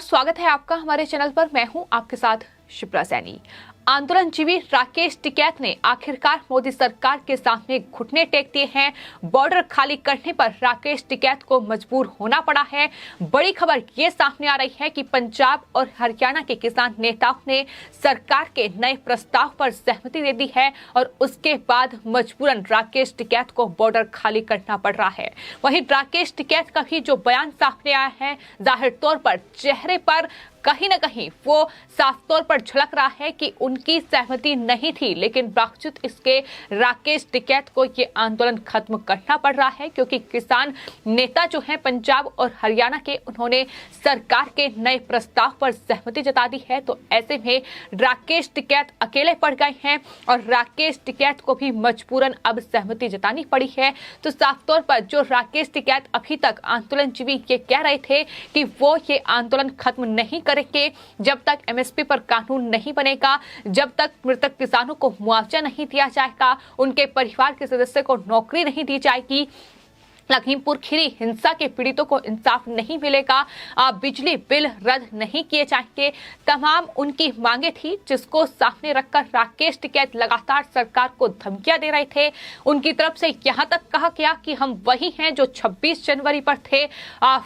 स्वागत है आपका हमारे चैनल पर। मैं हूं आपके साथ शिप्रा सैनी। आंदोलनजीवी राकेश टिकैत ने आखिरकार मोदी सरकार के सामने घुटने टेक दिए हैं। बॉर्डर खाली करने पर राकेश टिकैत को मजबूर होना पड़ा है। बड़ी खबर ये सामने आ रही है कि पंजाब और हरियाणा के किसान नेताओं ने सरकार के नए प्रस्ताव पर सहमति दे दी है और उसके बाद मजबूरन राकेश टिकैत को बॉर्डर खाली करना पड़ रहा है। वहीं राकेश टिकैत का भी जो बयान सामने आया है, जाहिर तौर पर चेहरे पर कहीं ना कहीं वो साफ तौर पर झलक रहा है कि उनकी सहमति नहीं थी, लेकिन बावजूद इसके राकेश टिकैत को ये आंदोलन खत्म करना पड़ रहा है, क्योंकि किसान नेता जो हैं पंजाब और हरियाणा के, उन्होंने सरकार के नए प्रस्ताव पर सहमति जता दी है। तो ऐसे में राकेश टिकैत अकेले पड़ गए हैं और राकेश टिकैत को भी मजबूरन अब सहमति जतानी पड़ी है। तो साफ तौर पर जो राकेश टिकैत अभी तक आंदोलनजीवी ये कह रहे थे कि वो ये आंदोलन खत्म नहीं करेंगे जब तक एमएसपी पर कानून नहीं बनेगा, जब तक मृतक किसानों को मुआवजा नहीं दिया जाएगा, उनके परिवार के सदस्य को नौकरी नहीं दी जाएगी, लखीमपुर खीरी हिंसा के पीड़ितों को इंसाफ नहीं मिलेगा, बिजली बिल रद्द नहीं किए जाएंगे। तमाम उनकी मांगे थी, जिसको सामने रखकर राकेश टिकैत लगातार सरकार को धमकियां दे रहे थे। उनकी तरफ से यहां तक कहा गया कि हम वही हैं जो 26 जनवरी पर थे।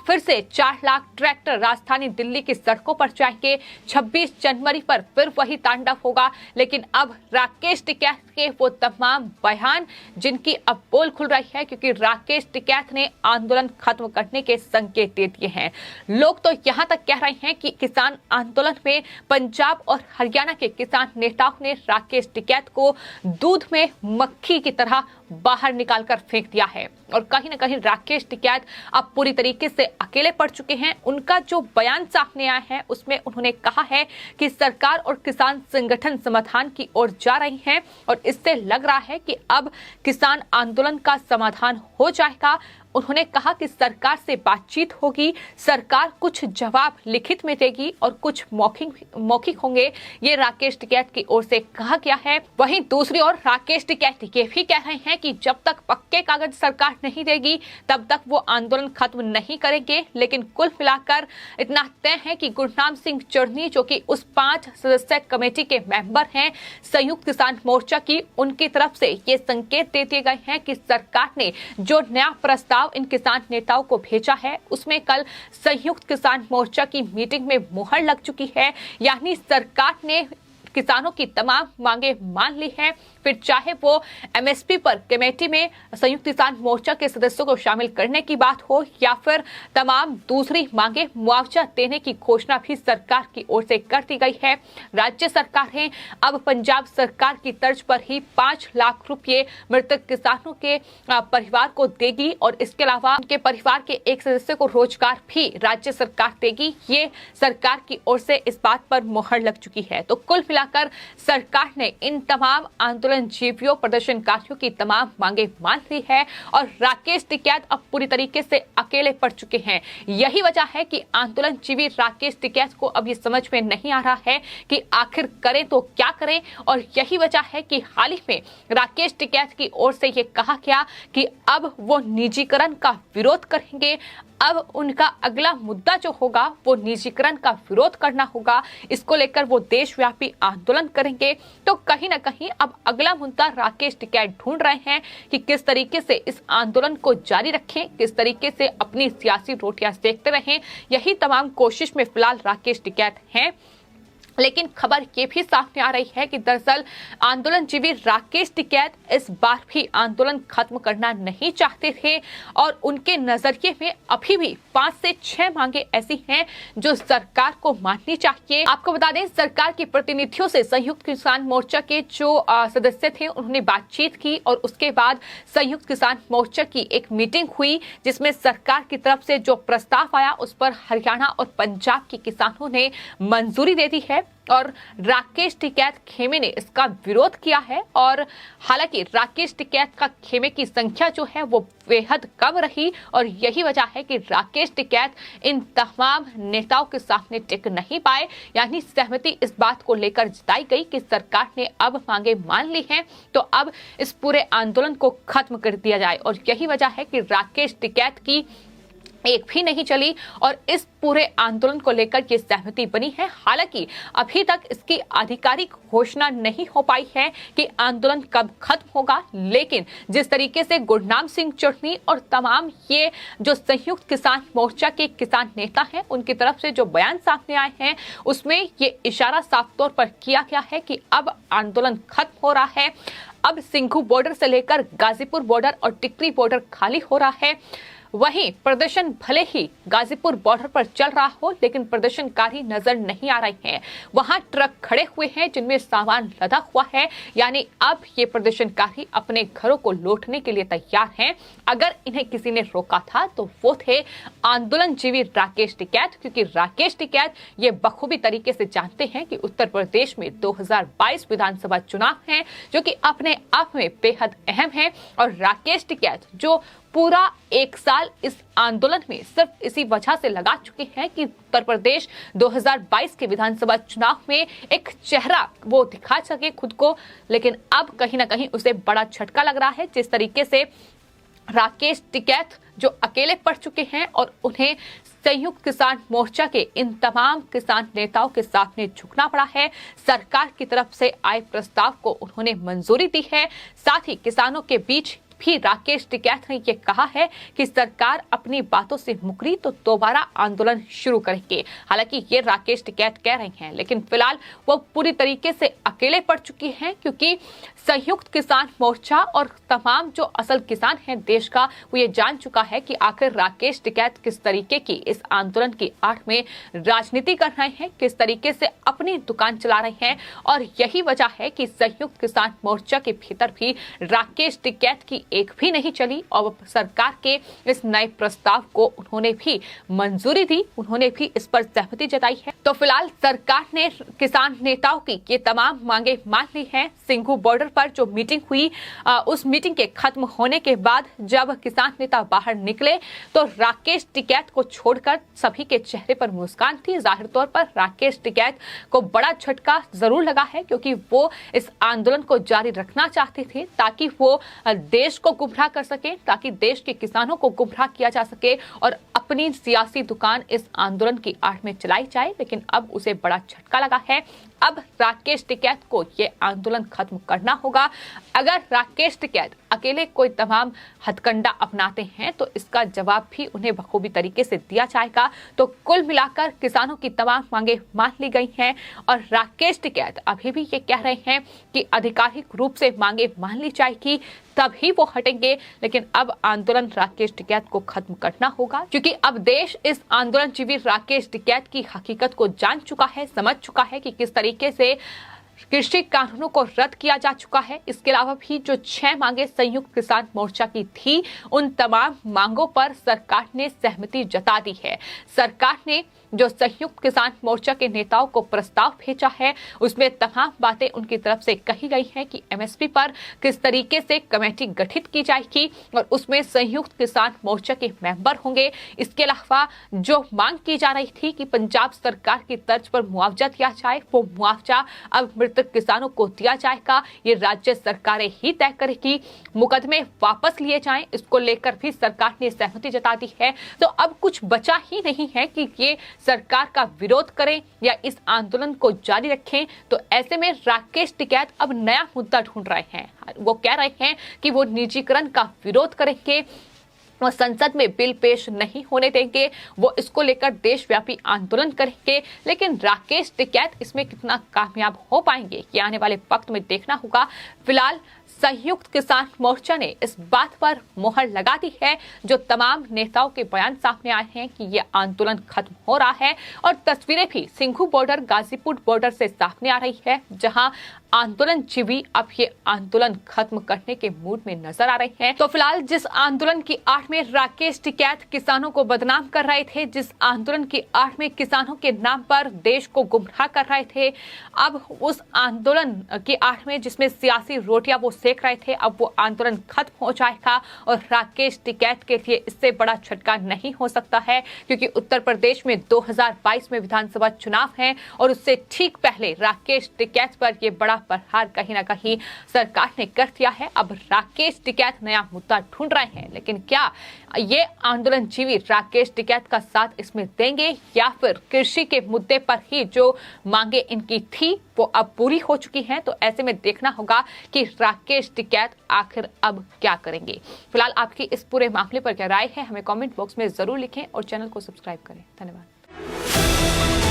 फिर से 4 लाख ट्रैक्टर राजधानी दिल्ली की सड़कों पर जाएंगे। 26 जनवरी पर फिर वही तांडव होगा। लेकिन अब राकेश टिकैत के वो तमाम बयान जिनकी अब पोल खुल रही है, क्योंकि राकेश टिकैत ने आंदोलन खत्म करने के संकेत दे दिए हैं। लोग तो यहां तक कह रहे हैं कि किसान आंदोलन में पंजाब और हरियाणा के किसान नेताओं ने राकेश टिकैत को दूध में मक्खी की तरह बाहर निकालकर फेंक दिया है और कहीं ना कहीं राकेश टिकैत अब पूरी तरीके से अकेले पड़ चुके हैं। उनका जो बयान सामने आया है, उसमें उन्होंने कहा है कि सरकार और किसान संगठन समाधान की ओर जा रही हैं और इससे लग रहा है कि अब किसान आंदोलन का समाधान हो जाएगा। उन्होंने कहा कि सरकार से बातचीत होगी, सरकार कुछ जवाब लिखित में देगी और कुछ मौखिक होंगे, ये राकेश टिकैत की ओर से कहा गया है। वहीं दूसरी ओर राकेश टिकैत ये भी कह रहे हैं कि जब तक पक्के कागज सरकार नहीं देगी तब तक वो आंदोलन खत्म नहीं करेंगे। लेकिन कुल मिलाकर इतना तय है कि गुरनाम सिंह चढ़नी, जो कि उस 5 सदस्य कमेटी के मेंबर हैं संयुक्त किसान मोर्चा की, उनकी तरफ से ये संकेत दे दिए गए हैं कि सरकार ने जो नया प्रस्ताव इन किसान नेताओं को भेजा है, उसमें कल संयुक्त किसान मोर्चा की मीटिंग में मुहर लग चुकी है। यानी सरकार ने किसानों की तमाम मांगे मान ली है, फिर चाहे वो एमएसपी पर कमेटी में संयुक्त किसान मोर्चा के सदस्यों को शामिल करने की बात हो या फिर तमाम दूसरी मांगे, मुआवजा देने की घोषणा भी सरकार की ओर से कर दी गई है। राज्य सरकारें अब पंजाब सरकार की तर्ज पर ही 5 लाख रुपए मृतक किसानों के परिवार को देगी और इसके अलावा उनके परिवार के एक सदस्य को रोजगार भी राज्य सरकार देगी। ये सरकार की ओर से इस बात पर मुहर लग चुकी है। तो कुल मिलाकर सरकार ने इन तमाम आंदोलनजीवियों प्रदर्शनकारियों की तमाम मांगे मान ली है और राकेश टिकैत अब पूरी तरीके से अकेले पड़ चुके हैं। यही वजह है कि आंदोलनजीवी राकेश टिकैत को अब ये समझ में नहीं आ रहा है कि आखिर करें तो क्या करें, और यही वजह है कि हाल ही में राकेश टिकैत की ओर से ये कहा गया कि अब वो निजीकरण का विरोध करेंगे। अब उनका अगला मुद्दा जो होगा वो निजीकरण का विरोध करना होगा। इसको लेकर वो देशव्यापी आंदोलन करेंगे। तो कहीं ना कहीं अब अगला मुद्दा राकेश टिकैत ढूंढ रहे हैं कि किस तरीके से इस आंदोलन को जारी रखें, किस तरीके से अपनी सियासी रोटियां सेकते रहें। यही तमाम कोशिश में फिलहाल राकेश टिकैत हैं। लेकिन खबर ये भी सामने आ रही है कि दरअसल आंदोलनजीवी राकेश टिकैत इस बार भी आंदोलन खत्म करना नहीं चाहते थे और उनके नजरिए में अभी भी 5 से 6 मांगे ऐसी हैं जो सरकार को माननी चाहिए। आपको बता दें, सरकार के प्रतिनिधियों से संयुक्त किसान मोर्चा के जो सदस्य थे, उन्होंने बातचीत की और उसके बाद संयुक्त किसान मोर्चा की एक मीटिंग हुई, जिसमें सरकार की तरफ से जो प्रस्ताव आया उस पर हरियाणा और पंजाब के किसानों ने मंजूरी दे दी है और राकेश टिकैत खेमे ने इसका विरोध किया है। और हालांकि राकेश टिकैत का खेमे की संख्या जो है वो बेहद कम रही और यही वजह है कि राकेश टिकैत इन तमाम नेताओं के सामने टिक नहीं पाए। यानी सहमति इस बात को लेकर जताई गई कि सरकार ने अब मांगे मान ली हैं, तो अब इस पूरे आंदोलन को खत्म कर दिया जाए और यही वजह है कि राकेश टिकैत की एक भी नहीं चली और इस पूरे आंदोलन को लेकर ये सहमति बनी है। हालांकि अभी तक इसकी आधिकारिक घोषणा नहीं हो पाई है कि आंदोलन कब खत्म होगा, लेकिन जिस तरीके से गुरनाम सिंह चुन्नी और तमाम ये जो संयुक्त किसान मोर्चा के किसान नेता हैं उनकी तरफ से जो बयान सामने आए हैं उसमें ये इशारा साफ तौर पर किया गया है कि अब आंदोलन खत्म हो रहा है। अब सिंघू बॉर्डर से लेकर गाजीपुर बॉर्डर और टिकरी बॉर्डर खाली हो रहा है। वहीं प्रदर्शन भले ही गाजीपुर बॉर्डर पर चल रहा हो, लेकिन प्रदर्शनकारी नजर नहीं आ रहे हैं। वहां ट्रक खड़े हुए हैं जिनमें सामान लदा हुआ है, यानी अब ये प्रदर्शनकारी अपने घरों को लौटने के लिए तैयार हैं। अगर इन्हें किसी ने रोका था तो वो थे आंदोलनजीवी राकेश टिकैत, क्योंकि राकेश टिकैत ये बखूबी तरीके से जानते हैं कि उत्तर प्रदेश में 2022 विधानसभा चुनाव हैं जो कि अपने आप में बेहद अहम है। और राकेश टिकैत जो पूरा 1 साल इस आंदोलन में सिर्फ इसी वजह से लगा चुके हैं कि उत्तर प्रदेश 2022 के विधानसभा चुनाव में एक चेहरा वो दिखा सके खुद को, लेकिन अब कहीं ना कहीं उसे बड़ा झटका लग रहा है। जिस तरीके से राकेश टिकैत जो अकेले पड़ चुके हैं और उन्हें संयुक्त किसान मोर्चा के इन तमाम किसान नेताओं के सामने झुकना पड़ा है। सरकार की तरफ से आए प्रस्ताव को उन्होंने मंजूरी दी है। साथ ही किसानों के बीच भी राकेश टिकैत ने यह कहा है कि सरकार अपनी बातों से मुकरी तो दोबारा आंदोलन शुरू करेंगे। हालांकि ये राकेश टिकैत कह रहे हैं, लेकिन फिलहाल वो पूरी तरीके से अकेले पड़ चुकी हैं, क्योंकि संयुक्त किसान मोर्चा और तमाम जो असल किसान हैं देश का वो ये जान चुका है कि आखिर राकेश टिकैत किस तरीके की इस आंदोलन की आड़ में राजनीति कर रहे हैं, किस तरीके से अपनी दुकान चला रहे हैं। और यही वजह है कि संयुक्त किसान मोर्चा के भीतर भी राकेश टिकैत की एक भी नहीं चली और सरकार के इस नए प्रस्ताव को उन्होंने भी मंजूरी दी, उन्होंने भी इस पर सहमति जताई है। तो फिलहाल सरकार ने किसान नेताओं की ये तमाम मांगे मान ली हैं। सिंघू बॉर्डर पर जो मीटिंग हुई उस मीटिंग के खत्म होने के बाद जब किसान नेता बाहर निकले तो राकेश टिकैत को छोड़कर सभी के चेहरे पर मुस्कान थी। जाहिर तौर पर राकेश टिकैत को बड़ा झटका जरूर लगा है, क्योंकि वो इस आंदोलन को जारी रखना चाहते थे ताकि वो देश को गुमराह कर सके, ताकि देश के किसानों को गुमराह किया जा सके और अपनी सियासी दुकान इस आंदोलन की आड़ में चलाई जाए। लेकिन अब उसे बड़ा झटका लगा है। अब राकेश टिकैत को ये आंदोलन खत्म करना होगा। अगर राकेश टिकैत अकेले कोई तमाम हथकंडा अपनाते हैं तो इसका जवाब भी उन्हें बखूबी तरीके से दिया जाएगा। तो कुल मिलाकर किसानों की तमाम मांगे मान ली गई हैं और राकेश टिकैत अभी भी ये कह रहे हैं कि आधिकारिक रूप से मांगे मान ली जाएगी तभी वो हटेंगे। लेकिन अब आंदोलन राकेश टिकैत को खत्म करना होगा, क्योंकि अब देश इस आंदोलनजीवी राकेश टिकैत की हकीकत को जान चुका है, समझ चुका है कि किस तरीके से कृषि कानूनों को रद्द किया जा चुका है। इसके अलावा भी जो 6 मांगे संयुक्त किसान मोर्चा की थी उन तमाम मांगों पर सरकार ने सहमति जता दी है। सरकार ने जो संयुक्त किसान मोर्चा के नेताओं को प्रस्ताव भेजा है उसमें तमाम बातें उनकी तरफ से कही गई हैं कि एमएसपी पर किस तरीके से कमेटी गठित की जाएगी और उसमें संयुक्त किसान मोर्चा के मेंबर होंगे। इसके अलावा जो मांग की जा रही थी कि पंजाब सरकार की तर्ज पर मुआवजा दिया जाए, वो मुआवजा अब मृतक किसानों को दिया जाएगा। ये राज्य सरकारें ही तय करेगी। मुकदमे वापस लिए जाएं, इसको लेकर भी सरकार ने सहमति जता दी है। तो अब कुछ बचा ही नहीं है कि ये सरकार का विरोध करें या इस आंदोलन को जारी रखें। तो ऐसे में राकेश टिकैत अब नया मुद्दा ढूंढ रहे हैं। वो कह रहे हैं कि वो निजीकरण का विरोध करेंगे, वो संसद में बिल पेश नहीं होने देंगे, वो इसको लेकर देशव्यापी आंदोलन करेंगे। लेकिन राकेश टिकैत इसमें कितना कामयाब हो पाएंगे ये आने वाले वक्त में देखना होगा। फिलहाल संयुक्त किसान मोर्चा ने इस बात पर मोहर लगा दी है, जो तमाम नेताओं के बयान सामने आए हैं कि ये आंदोलन खत्म हो रहा है। और तस्वीरें भी सिंघू बॉर्डर गाजीपुर बॉर्डर से सामने आ रही है, जहां आंदोलनजीवी अब ये आंदोलन खत्म करने के मूड में नजर आ रहे हैं। तो फिलहाल जिस आंदोलन की आड़ में राकेश टिकैत किसानों को बदनाम कर रहे थे, जिस आंदोलन की आड़ में किसानों के नाम पर देश को गुमराह कर रहे थे, अब उस आंदोलन की आड़ में जिसमें सियासी रोटियां वो सेक रहे थे, अब वो आंदोलन खत्म हो जाएगा और राकेश टिकैत के लिए इससे बड़ा झटका नहीं हो सकता है, क्योंकि उत्तर प्रदेश में 2022 में विधानसभा चुनाव है और उससे ठीक पहले राकेश टिकैत पर यह बड़ा प्रहार कहीं ना कहीं सरकार ने कर दिया है। अब राकेश टिकैत नया मुद्दा ढूंढ रहे हैं, लेकिन क्या ये आंदोलनजीवी राकेश टिकैत का साथ इसमें देंगे या फिर कृषि के मुद्दे पर ही जो मांगे इनकी थी वो अब पूरी हो चुकी हैं? तो ऐसे में देखना होगा कि राकेश टिकैत आखिर अब क्या करेंगे। फिलहाल आपकी इस पूरे मामले पर क्या राय है, हमें कमेंट बॉक्स में जरूर लिखें और चैनल को सब्सक्राइब करें। धन्यवाद।